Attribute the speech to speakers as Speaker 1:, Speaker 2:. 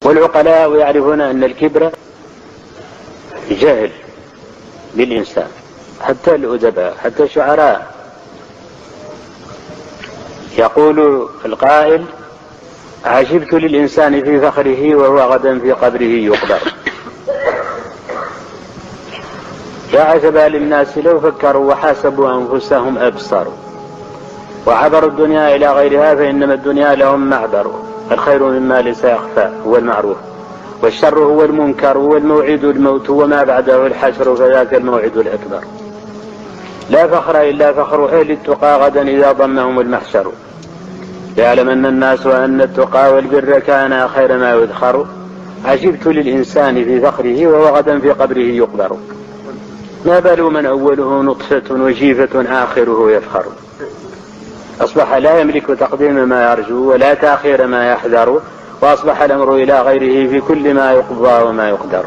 Speaker 1: والعقلاء يعرفون أن الكبر جهل بالإنسان، حتى الأدباء حتى الشعراء. يقول القائل: عجبت للإنسان في فخره وهو غدا في قبره يقبر. يا عجبا للناس لو فكروا وحاسبوا أنفسهم أبصروا، وعبروا الدنيا إلى غيرها فإنما الدنيا لهم معبر. الخير مما ليس يخفى هو المعروف، والشر هو المنكر، والموعد الموت وما بعده الحشر فذاك الموعد الأكبر. لا فخر إلا فخر أهل التقى غدا إذا ضمهم المحشر. ليعلمن الناس أن التقى والبر كان خير ما يذخر. عجبت للإنسان في فخره وهو غدا في قبره يقبر. ما بال من أوله نطفة وجيفة آخره يفخر. أصبح لا يملك تقديم ما يرجو ولا تأخير ما يحذر، وأصبح الأمر إلى غيره في كل ما يقضى وما يقدر.